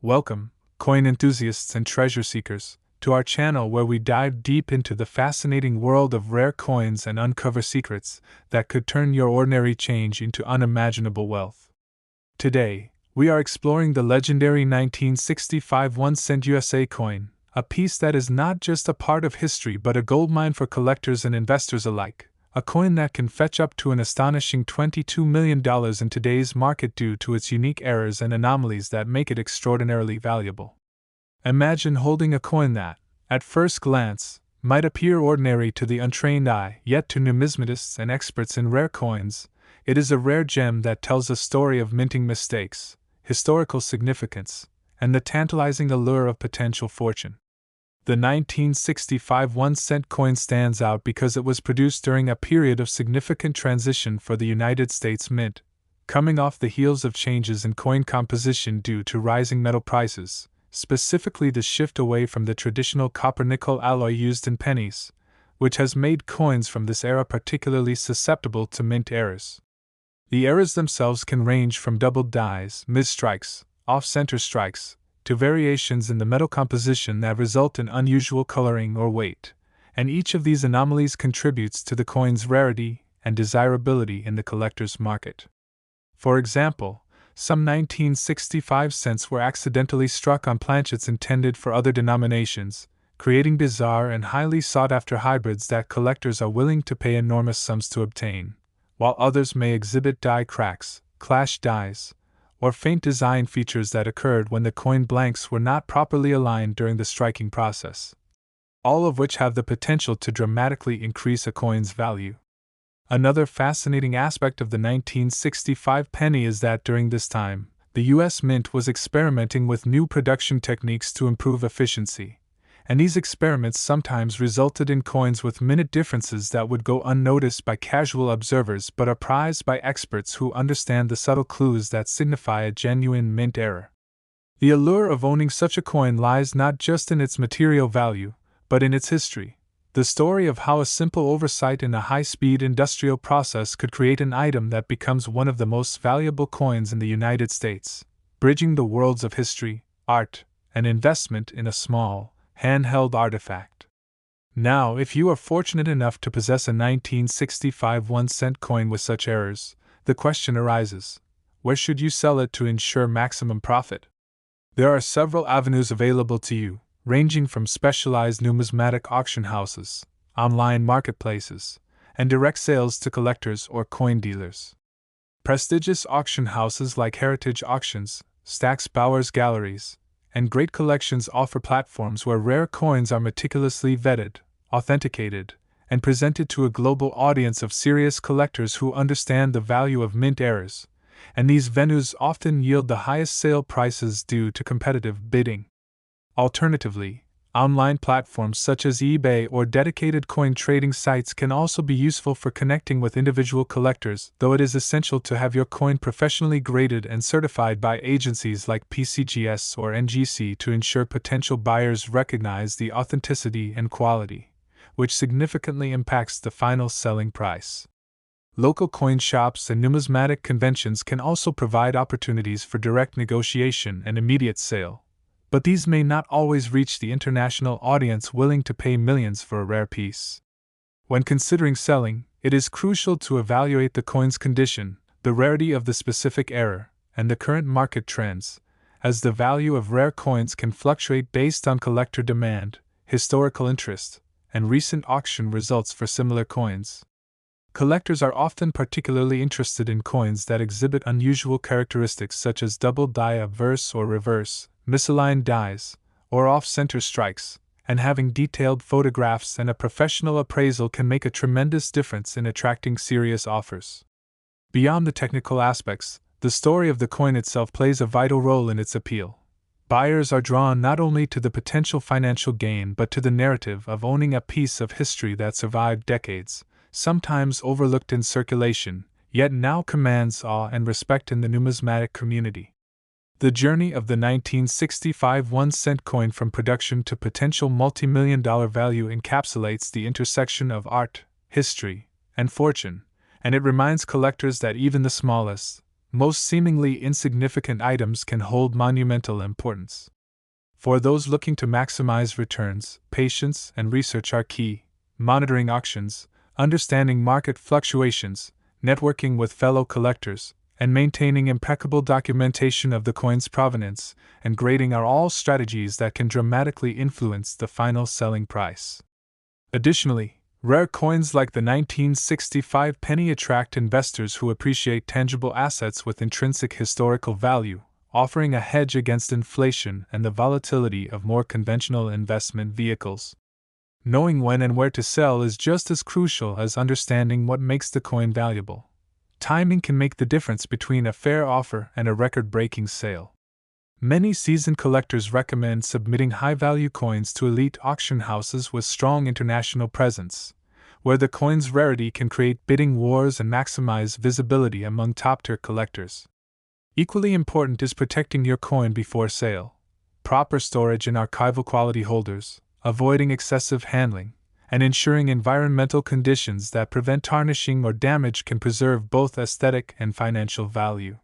Welcome, coin enthusiasts and treasure seekers, to our channel where we dive deep into the fascinating world of rare coins and uncover secrets that could turn your ordinary change into unimaginable wealth. Today, we are exploring the legendary 1965 1-cent USA coin, a piece that is not just a part of history but a goldmine for collectors and investors alike. A coin that can fetch up to an astonishing $22 million in today's market due to its unique errors and anomalies that make it extraordinarily valuable. Imagine holding a coin that, at first glance, might appear ordinary to the untrained eye, yet to numismatists and experts in rare coins, it is a rare gem that tells a story of minting mistakes, historical significance, and the tantalizing allure of potential fortune. The 1965 1-cent coin stands out because it was produced during a period of significant transition for the United States Mint, coming off the heels of changes in coin composition due to rising metal prices, specifically the shift away from the traditional copper-nickel alloy used in pennies, which has made coins from this era particularly susceptible to mint errors. The errors themselves can range from doubled dies, misstrikes, off-center strikes, to variations in the metal composition that result in unusual coloring or weight, and each of these anomalies contributes to the coin's rarity and desirability in the collector's market. For example, some 1965 cents were accidentally struck on planchets intended for other denominations, creating bizarre and highly sought-after hybrids that collectors are willing to pay enormous sums to obtain, while others may exhibit die cracks, clashed dies, or faint design features that occurred when the coin blanks were not properly aligned during the striking process, all of which have the potential to dramatically increase a coin's value. Another fascinating aspect of the 1965 penny is that during this time, the U.S. Mint was experimenting with new production techniques to improve efficiency, and these experiments sometimes resulted in coins with minute differences that would go unnoticed by casual observers but are prized by experts who understand the subtle clues that signify a genuine mint error. The allure of owning such a coin lies not just in its material value, but in its history. The story of how a simple oversight in a high-speed industrial process could create an item that becomes one of the most valuable coins in the United States, bridging the worlds of history, art, and investment in a small, handheld artifact. Now, if you are fortunate enough to possess a 1965 1-cent coin with such errors, the question arises: where should you sell it to ensure maximum profit? There are several avenues available to you, ranging from specialized numismatic auction houses, online marketplaces, and direct sales to collectors or coin dealers. Prestigious auction houses like Heritage Auctions, Stack's Bowers Galleries, and Great Collections offer platforms where rare coins are meticulously vetted, authenticated, and presented to a global audience of serious collectors who understand the value of mint errors, and these venues often yield the highest sale prices due to competitive bidding. Alternatively, online platforms such as eBay or dedicated coin trading sites can also be useful for connecting with individual collectors, though it is essential to have your coin professionally graded and certified by agencies like PCGS or NGC to ensure potential buyers recognize the authenticity and quality, which significantly impacts the final selling price. Local coin shops and numismatic conventions can also provide opportunities for direct negotiation and immediate sale, but these may not always reach the international audience willing to pay millions for a rare piece. When considering selling, it is crucial to evaluate the coin's condition, the rarity of the specific error, and the current market trends, as the value of rare coins can fluctuate based on collector demand, historical interest, and recent auction results for similar coins. Collectors are often particularly interested in coins that exhibit unusual characteristics such as double die obverse or reverse, misaligned dies, or off-center strikes, and having detailed photographs and a professional appraisal can make a tremendous difference in attracting serious offers. Beyond the technical aspects, the story of the coin itself plays a vital role in its appeal. Buyers are drawn not only to the potential financial gain but to the narrative of owning a piece of history that survived decades, sometimes overlooked in circulation, yet now commands awe and respect in the numismatic community. The journey of the 1965 1-cent coin from production to potential multi-million-dollar value encapsulates the intersection of art, history, and fortune, and it reminds collectors that even the smallest, most seemingly insignificant items can hold monumental importance. For those looking to maximize returns, patience and research are key. Monitoring auctions, understanding market fluctuations, networking with fellow collectors, and maintaining impeccable documentation of the coin's provenance and grading are all strategies that can dramatically influence the final selling price. Additionally, rare coins like the 1965 penny attract investors who appreciate tangible assets with intrinsic historical value, offering a hedge against inflation and the volatility of more conventional investment vehicles. Knowing when and where to sell is just as crucial as understanding what makes the coin valuable. Timing can make the difference between a fair offer and a record-breaking sale. Many seasoned collectors recommend submitting high-value coins to elite auction houses with strong international presence, where the coin's rarity can create bidding wars and maximize visibility among top-tier collectors. Equally important is protecting your coin before sale. Proper storage and archival quality holders, avoiding excessive handling, and ensuring environmental conditions that prevent tarnishing or damage can preserve both aesthetic and financial value.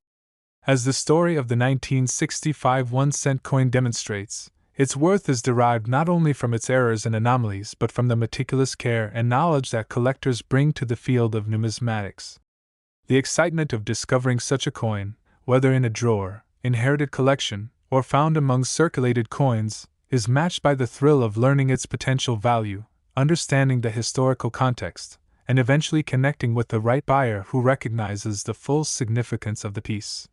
As the story of the 1965 1-cent coin demonstrates, its worth is derived not only from its errors and anomalies but from the meticulous care and knowledge that collectors bring to the field of numismatics. The excitement of discovering such a coin, whether in a drawer, inherited collection, or found among circulated coins, is matched by the thrill of learning its potential value, understanding the historical context, and eventually connecting with the right buyer who recognizes the full significance of the piece.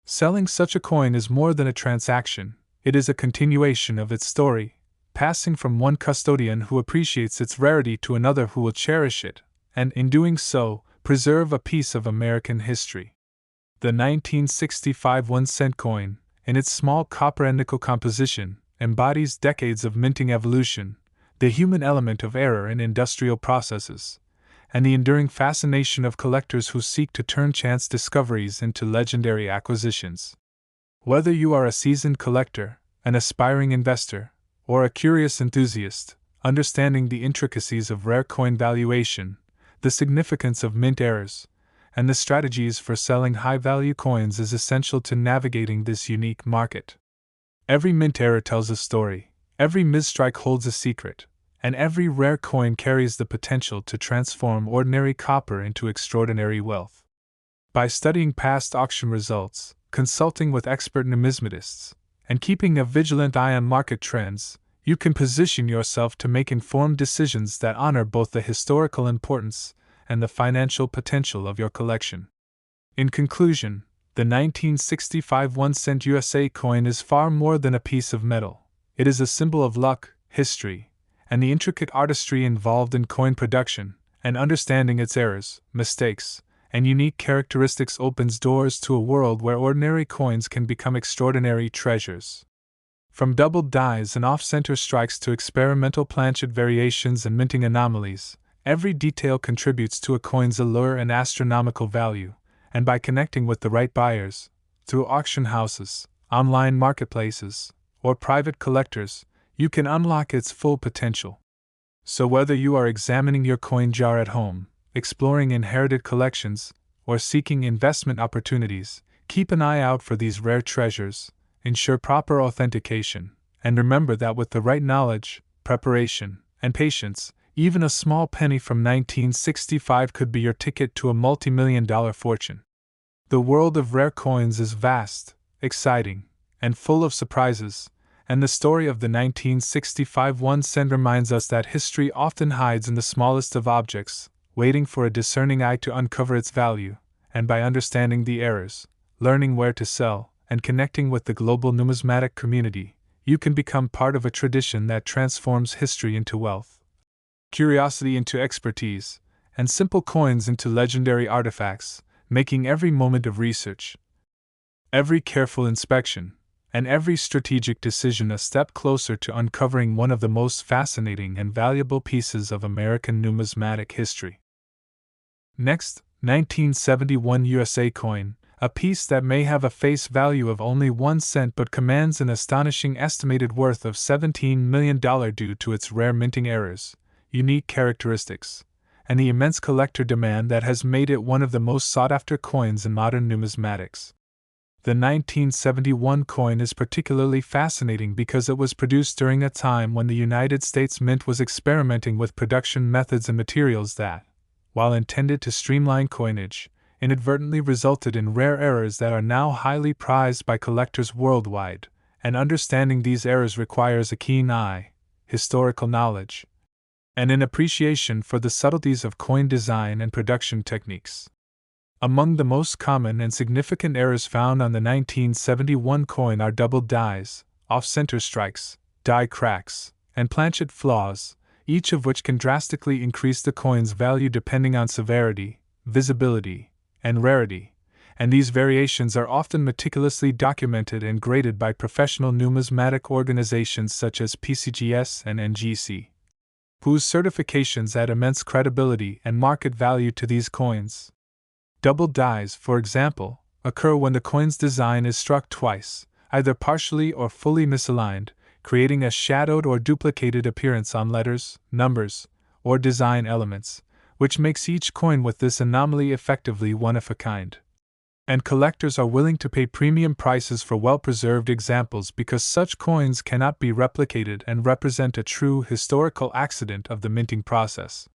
Selling such a coin is more than a transaction, it is a continuation of its story, passing from one custodian who appreciates its rarity to another who will cherish it, and in doing so, preserve a piece of American history. The 1965 1-cent coin, in its small copper and nickel composition, embodies decades of minting evolution, the human element of error in industrial processes, and the enduring fascination of collectors who seek to turn chance discoveries into legendary acquisitions. Whether you are a seasoned collector, an aspiring investor, or a curious enthusiast, understanding the intricacies of rare coin valuation, the significance of mint errors, and the strategies for selling high-value coins is essential to navigating this unique market. Every mint error tells a story, every misstrike holds a secret, and every rare coin carries the potential to transform ordinary copper into extraordinary wealth. By studying past auction results, consulting with expert numismatists, and keeping a vigilant eye on market trends, you can position yourself to make informed decisions that honor both the historical importance and the financial potential of your collection. In conclusion, the 1965 1-cent USA coin is far more than a piece of metal. It is a symbol of luck, history, and the intricate artistry involved in coin production, and understanding its errors, mistakes, and unique characteristics opens doors to a world where ordinary coins can become extraordinary treasures. From doubled dies and off-center strikes to experimental planchet variations and minting anomalies, every detail contributes to a coin's allure and astronomical value, and by connecting with the right buyers, through auction houses, online marketplaces, or private collectors, you can unlock its full potential. So whether you are examining your coin jar at home, exploring inherited collections, or seeking investment opportunities, keep an eye out for these rare treasures, ensure proper authentication, and remember that with the right knowledge, preparation, and patience, even a small penny from 1965 could be your ticket to a multi-million-dollar fortune. The world of rare coins is vast, exciting, and full of surprises, and the story of the 1965 1-cent reminds us that history often hides in the smallest of objects, waiting for a discerning eye to uncover its value, and by understanding the errors, learning where to sell, and connecting with the global numismatic community, you can become part of a tradition that transforms history into wealth, curiosity into expertise, and simple coins into legendary artifacts, making every moment of research, every careful inspection, and every strategic decision a step closer to uncovering one of the most fascinating and valuable pieces of American numismatic history. Next, 1971 USA coin, a piece that may have a face value of only 1 cent but commands an astonishing estimated worth of $17 million due to its rare minting errors, unique characteristics, and the immense collector demand that has made it one of the most sought-after coins in modern numismatics. The 1971 coin is particularly fascinating because it was produced during a time when the United States Mint was experimenting with production methods and materials that, while intended to streamline coinage, inadvertently resulted in rare errors that are now highly prized by collectors worldwide, and understanding these errors requires a keen eye, historical knowledge, and an appreciation for the subtleties of coin design and production techniques. Among the most common and significant errors found on the 1971 coin are doubled dies, off-center strikes, die cracks, and planchet flaws, each of which can drastically increase the coin's value depending on severity, visibility, and rarity, and these variations are often meticulously documented and graded by professional numismatic organizations such as PCGS and NGC, whose certifications add immense credibility and market value to these coins. Double dies, for example, occur when the coin's design is struck twice, either partially or fully misaligned, creating a shadowed or duplicated appearance on letters, numbers, or design elements, which makes each coin with this anomaly effectively one of a kind. And collectors are willing to pay premium prices for well-preserved examples because such coins cannot be replicated and represent a true historical accident of the minting process.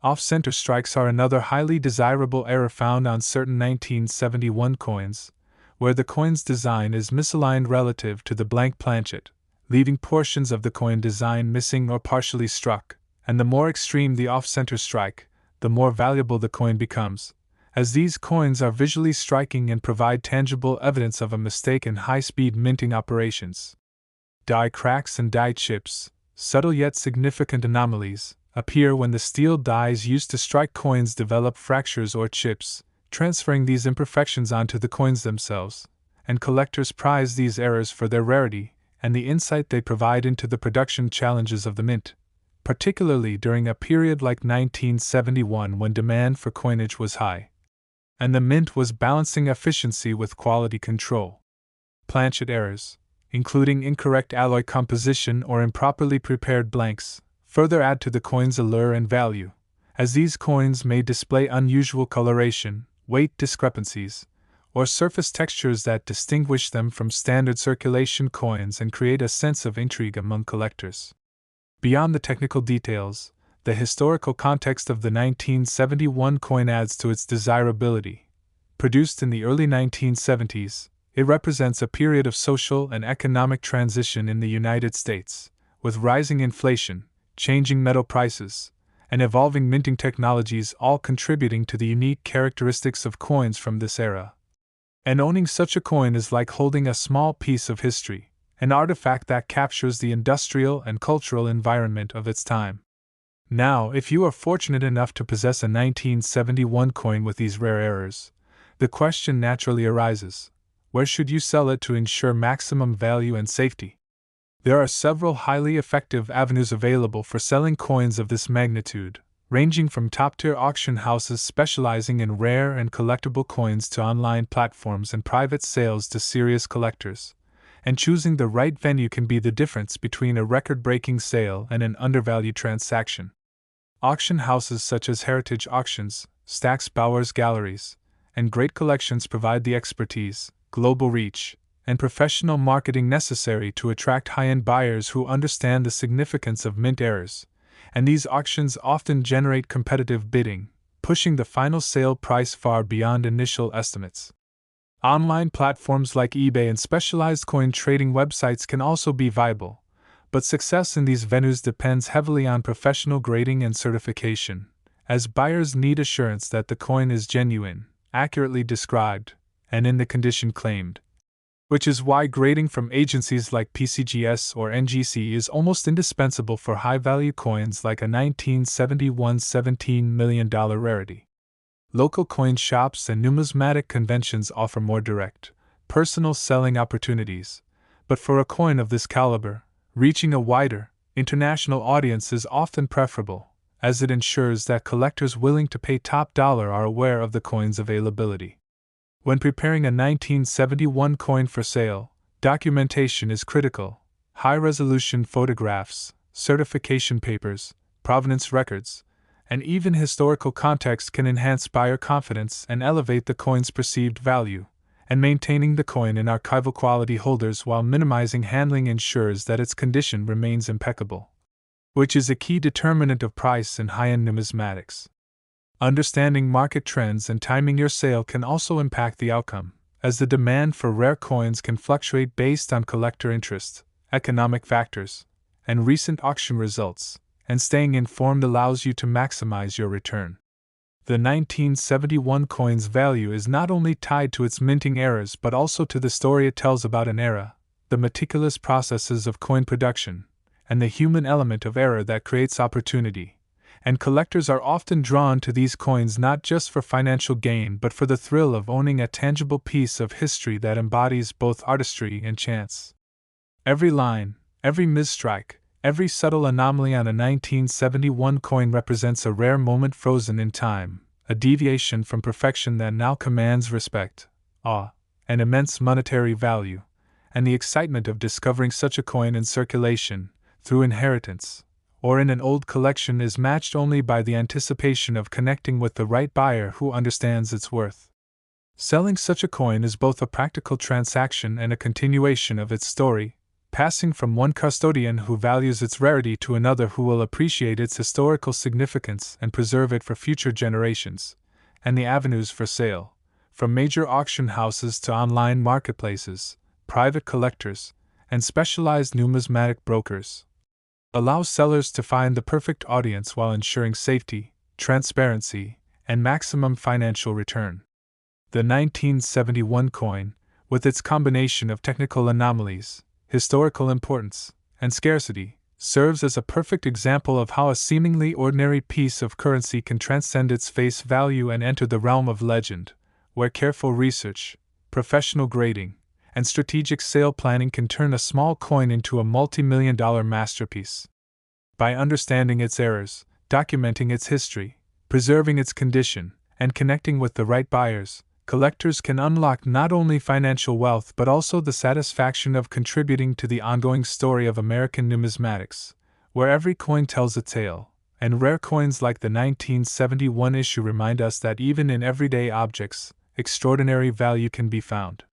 Off-center strikes are another highly desirable error found on certain 1971 coins, where the coin's design is misaligned relative to the blank planchet, leaving portions of the coin design missing or partially struck, and the more extreme the off-center strike, the more valuable the coin becomes, as these coins are visually striking and provide tangible evidence of a mistake in high-speed minting operations. Die cracks and die chips, subtle yet significant anomalies, appear when the steel dies used to strike coins develop fractures or chips, transferring these imperfections onto the coins themselves, and collectors prize these errors for their rarity and the insight they provide into the production challenges of the mint, particularly during a period like 1971 when demand for coinage was high, and the mint was balancing efficiency with quality control. Planchet errors, including incorrect alloy composition or improperly prepared blanks, further add to the coin's allure and value, as these coins may display unusual coloration, weight discrepancies, or surface textures that distinguish them from standard circulation coins and create a sense of intrigue among collectors. Beyond the technical details, the historical context of the 1971 coin adds to its desirability. Produced in the early 1970s, it represents a period of social and economic transition in the United States, with rising inflation, changing metal prices, and evolving minting technologies all contributing to the unique characteristics of coins from this era. And owning such a coin is like holding a small piece of history, an artifact that captures the industrial and cultural environment of its time. Now, if you are fortunate enough to possess a 1971 coin with these rare errors, the question naturally arises: where should you sell it to ensure maximum value and safety? There are several highly effective avenues available for selling coins of this magnitude, ranging from top-tier auction houses specializing in rare and collectible coins to online platforms and private sales to serious collectors, and choosing the right venue can be the difference between a record-breaking sale and an undervalued transaction. Auction houses such as Heritage Auctions, Stack's Bowers Galleries, and Great Collections provide the expertise, global reach, and professional marketing necessary to attract high-end buyers who understand the significance of mint errors, and these auctions often generate competitive bidding, pushing the final sale price far beyond initial estimates. Online platforms like eBay and specialized coin trading websites can also be viable, but success in these venues depends heavily on professional grading and certification, as buyers need assurance that the coin is genuine, accurately described, and in the condition claimed. Which is why grading from agencies like PCGS or NGC is almost indispensable for high-value coins like a 1971 $17 million rarity. Local coin shops and numismatic conventions offer more direct, personal selling opportunities, but for a coin of this caliber, reaching a wider, international audience is often preferable, as it ensures that collectors willing to pay top dollar are aware of the coin's availability. When preparing a 1971 coin for sale, documentation is critical. High-resolution photographs, certification papers, provenance records, and even historical context can enhance buyer confidence and elevate the coin's perceived value, and maintaining the coin in archival quality holders while minimizing handling ensures that its condition remains impeccable, which is a key determinant of price in high-end numismatics. Understanding market trends and timing your sale can also impact the outcome, as the demand for rare coins can fluctuate based on collector interest, economic factors, and recent auction results, and staying informed allows you to maximize your return. The 1971 coin's value is not only tied to its minting eras but also to the story it tells about an era, the meticulous processes of coin production, and the human element of error that creates opportunity. And collectors are often drawn to these coins not just for financial gain but for the thrill of owning a tangible piece of history that embodies both artistry and chance. Every line, every misstrike, every subtle anomaly on a 1971 coin represents a rare moment frozen in time, a deviation from perfection that now commands respect, awe, and immense monetary value, and the excitement of discovering such a coin in circulation, through inheritance, or in an old collection is matched only by the anticipation of connecting with the right buyer who understands its worth. Selling such a coin is both a practical transaction and a continuation of its story, passing from one custodian who values its rarity to another who will appreciate its historical significance and preserve it for future generations, and the avenues for sale, from major auction houses to online marketplaces, private collectors, and specialized numismatic brokers, allows sellers to find the perfect audience while ensuring safety, transparency, and maximum financial return. The 1971 coin, with its combination of technical anomalies, historical importance, and scarcity, serves as a perfect example of how a seemingly ordinary piece of currency can transcend its face value and enter the realm of legend, where careful research, professional grading, and strategic sale planning can turn a small coin into a multi-million-dollar masterpiece. By understanding its errors, documenting its history, preserving its condition, and connecting with the right buyers, collectors can unlock not only financial wealth but also the satisfaction of contributing to the ongoing story of American numismatics, where every coin tells a tale, and rare coins like the 1971 issue remind us that even in everyday objects, extraordinary value can be found.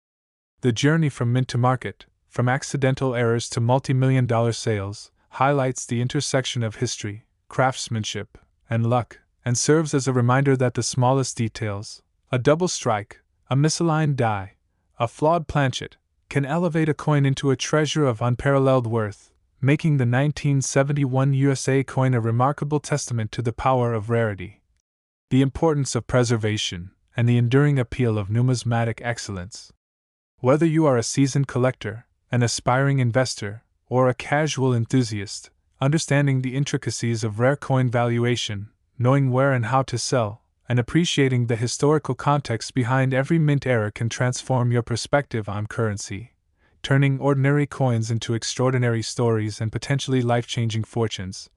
The journey from mint to market, from accidental errors to multi-million-dollar sales, highlights the intersection of history, craftsmanship, and luck, and serves as a reminder that the smallest details, a double strike, a misaligned die, a flawed planchet, can elevate a coin into a treasure of unparalleled worth, making the 1971 USA coin a remarkable testament to the power of rarity, the importance of preservation, and the enduring appeal of numismatic excellence. Whether you are a seasoned collector, an aspiring investor, or a casual enthusiast, understanding the intricacies of rare coin valuation, knowing where and how to sell, and appreciating the historical context behind every mint era can transform your perspective on currency, turning ordinary coins into extraordinary stories and potentially life-changing fortunes.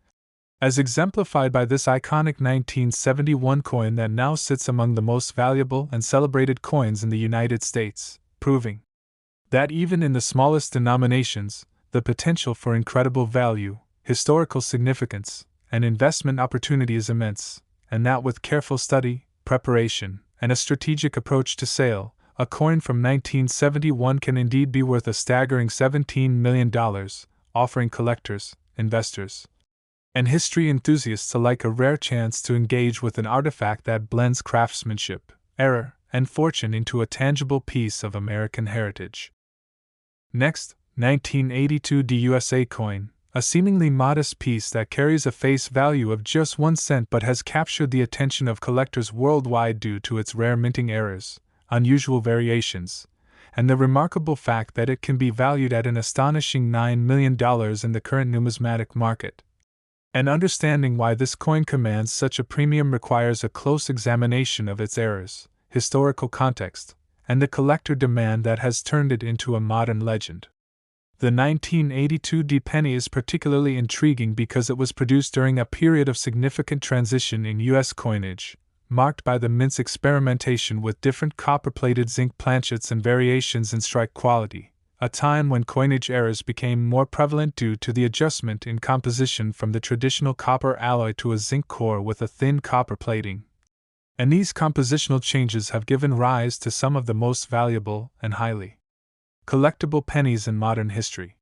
As exemplified by this iconic 1971 coin that now sits among the most valuable and celebrated coins in the United States, proving that even in the smallest denominations, the potential for incredible value, historical significance, and investment opportunity is immense, and that with careful study, preparation, and a strategic approach to sale, a coin from 1971 can indeed be worth a staggering $17 million, offering collectors, investors, and history enthusiasts alike a rare chance to engage with an artifact that blends craftsmanship, error, and fortune into a tangible piece of American heritage. Next, 1982 DUSA coin, a seemingly modest piece that carries a face value of just 1 cent but has captured the attention of collectors worldwide due to its rare minting errors, unusual variations, and the remarkable fact that it can be valued at an astonishing $9 million in the current numismatic market. And understanding why this coin commands such a premium requires a close examination of its errors, historical context, and the collector demand that has turned it into a modern legend. The 1982 D penny is particularly intriguing because it was produced during a period of significant transition in U.S. coinage, marked by the mint's experimentation with different copper-plated zinc planchets and variations in strike quality, a time when coinage errors became more prevalent due to the adjustment in composition from the traditional copper alloy to a zinc core with a thin copper plating. And these compositional changes have given rise to some of the most valuable and highly collectible pennies in modern history.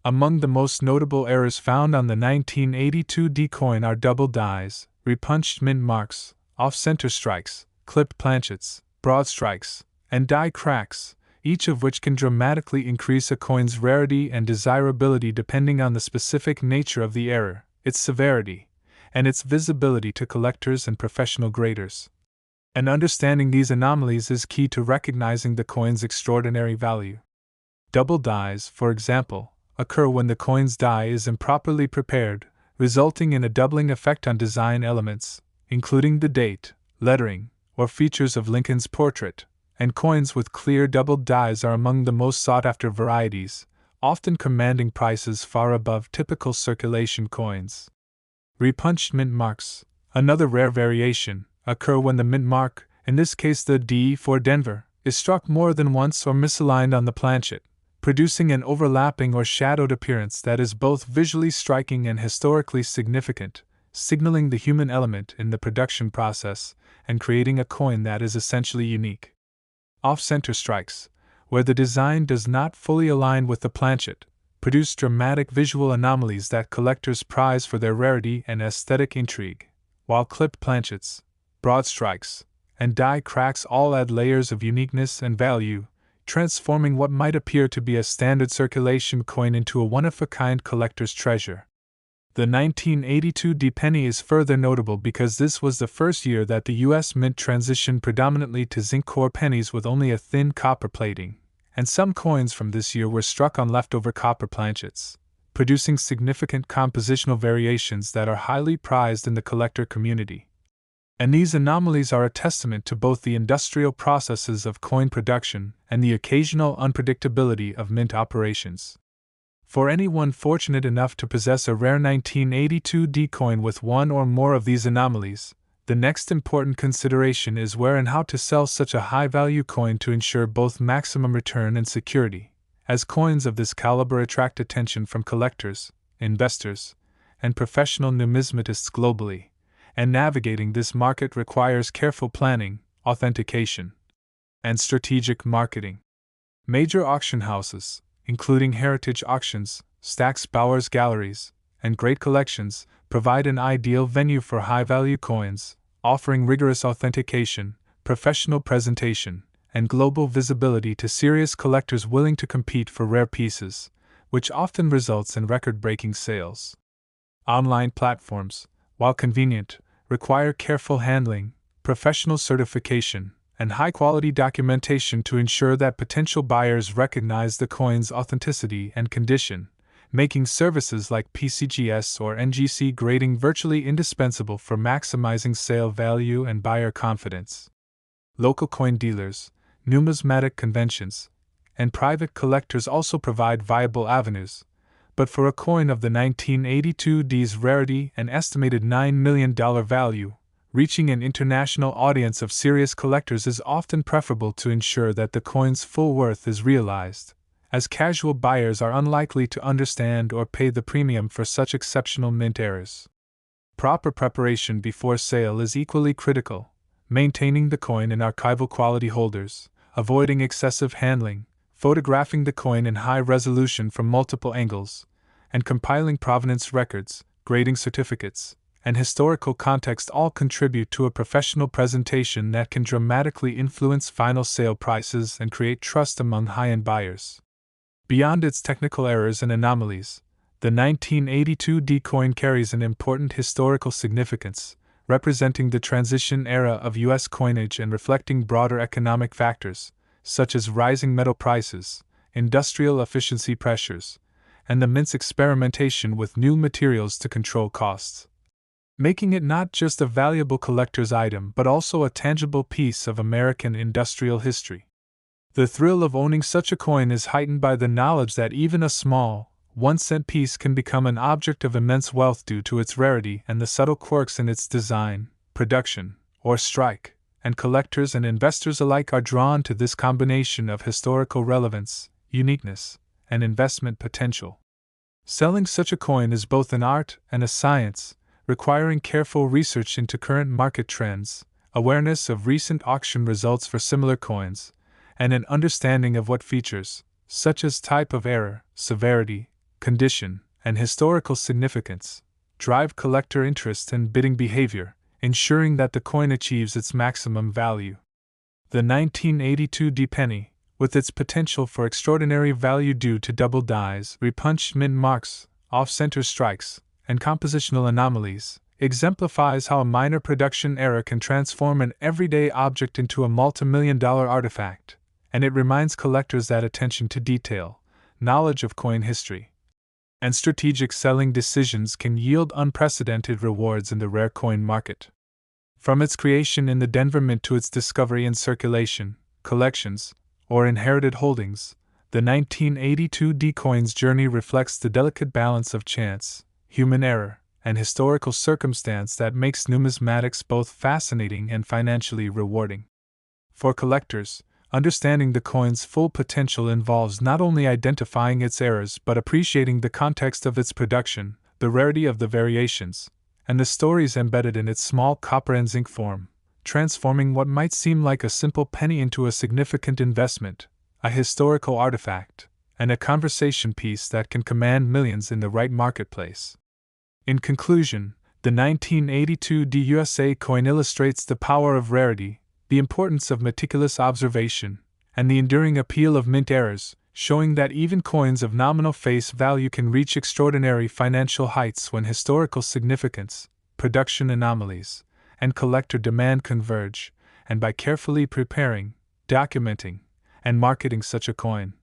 Among the most notable errors found on the 1982 D coin are double dies, repunched mint marks, off-center strikes, clipped planchets, broad strikes, and die cracks, each of which can dramatically increase a coin's rarity and desirability depending on the specific nature of the error, its severity, and its visibility to collectors and professional graders. And understanding these anomalies is key to recognizing the coin's extraordinary value. Double dies, for example, occur when the coin's die is improperly prepared, resulting in a doubling effect on design elements, including the date, lettering, or features of Lincoln's portrait, and coins with clear doubled dies are among the most sought-after varieties, often commanding prices far above typical circulation coins. Repunched mint marks, another rare variation, occur when the mint mark, in this case the D for Denver, is struck more than once or misaligned on the planchet, producing an overlapping or shadowed appearance that is both visually striking and historically significant, signaling the human element in the production process and creating a coin that is essentially unique. Off-center strikes, where the design does not fully align with the planchet, produce dramatic visual anomalies that collectors prize for their rarity and aesthetic intrigue, while clipped planchets, broad strikes, and die cracks all add layers of uniqueness and value, transforming what might appear to be a standard circulation coin into a one-of-a-kind collector's treasure. The 1982 D penny is further notable because this was the first year that the U.S. Mint transitioned predominantly to zinc core pennies with only a thin copper plating, and some coins from this year were struck on leftover copper planchets, producing significant compositional variations that are highly prized in the collector community. And these anomalies are a testament to both the industrial processes of coin production and the occasional unpredictability of mint operations. For anyone fortunate enough to possess a rare 1982 D coin with one or more of these anomalies, the next important consideration is where and how to sell such a high-value coin to ensure both maximum return and security, as coins of this caliber attract attention from collectors, investors, and professional numismatists globally. And navigating this market requires careful planning, authentication, and strategic marketing. Major auction houses, including Heritage Auctions, Stack's Bowers Galleries, and Great Collections, provide an ideal venue for high-value coins, offering rigorous authentication, professional presentation, and global visibility to serious collectors willing to compete for rare pieces, which often results in record-breaking sales. Online platforms, while convenient, require careful handling, professional certification, and high-quality documentation to ensure that potential buyers recognize the coin's authenticity and condition, making services like PCGS or NGC grading virtually indispensable for maximizing sale value and buyer confidence. Local coin dealers, numismatic conventions, and private collectors also provide viable avenues, but for a coin of the 1982 D's rarity and estimated $9 million value, reaching an international audience of serious collectors is often preferable to ensure that the coin's full worth is realized, as casual buyers are unlikely to understand or pay the premium for such exceptional mint errors. Proper preparation before sale is equally critical, maintaining the coin in archival quality holders, avoiding excessive handling, photographing the coin in high resolution from multiple angles, and compiling provenance records, grading certificates, and historical context all contribute to a professional presentation that can dramatically influence final sale prices and create trust among high-end buyers. Beyond its technical errors and anomalies, the 1982 D coin carries an important historical significance, representing the transition era of U.S. coinage and reflecting broader economic factors, such as rising metal prices, industrial efficiency pressures, and the mint's experimentation with new materials to control costs, making it not just a valuable collector's item but also a tangible piece of American industrial history. The thrill of owning such a coin is heightened by the knowledge that even a small, 1-cent piece can become an object of immense wealth due to its rarity and the subtle quirks in its design, production, or strike, and collectors and investors alike are drawn to this combination of historical relevance, uniqueness, and investment potential. Selling such a coin is both an art and a science, requiring careful research into current market trends, awareness of recent auction results for similar coins, and an understanding of what features, such as type of error, severity, condition, and historical significance, drive collector interest and bidding behavior, ensuring that the coin achieves its maximum value. The 1982 D penny, with its potential for extraordinary value due to double dies, repunched mint marks, off-center strikes, and compositional anomalies, exemplifies how a minor production error can transform an everyday object into a multi-million-dollar artifact, and it reminds collectors that attention to detail, knowledge of coin history, and strategic selling decisions can yield unprecedented rewards in the rare coin market. From its creation in the Denver Mint to its discovery and circulation, collections, or inherited holdings, the 1982 D coin's journey reflects the delicate balance of chance, human error, and historical circumstance that makes numismatics both fascinating and financially rewarding. For collectors, understanding the coin's full potential involves not only identifying its errors but appreciating the context of its production, the rarity of the variations, and the stories embedded in its small copper and zinc form, transforming what might seem like a simple penny into a significant investment, a historical artifact, and a conversation piece that can command millions in the right marketplace. In conclusion, the 1982 DUSA coin illustrates the power of rarity, the importance of meticulous observation, and the enduring appeal of mint errors, showing that even coins of nominal face value can reach extraordinary financial heights when historical significance, production anomalies, and collector demand converge, and by carefully preparing, documenting, and marketing such a coin,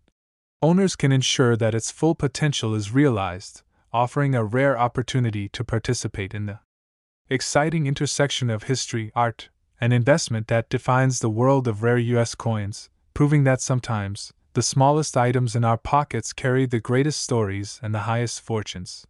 owners can ensure that its full potential is realized, offering a rare opportunity to participate in the exciting intersection of history, art, and investment that defines the world of rare U.S. coins, proving that sometimes the smallest items in our pockets carry the greatest stories and the highest fortunes.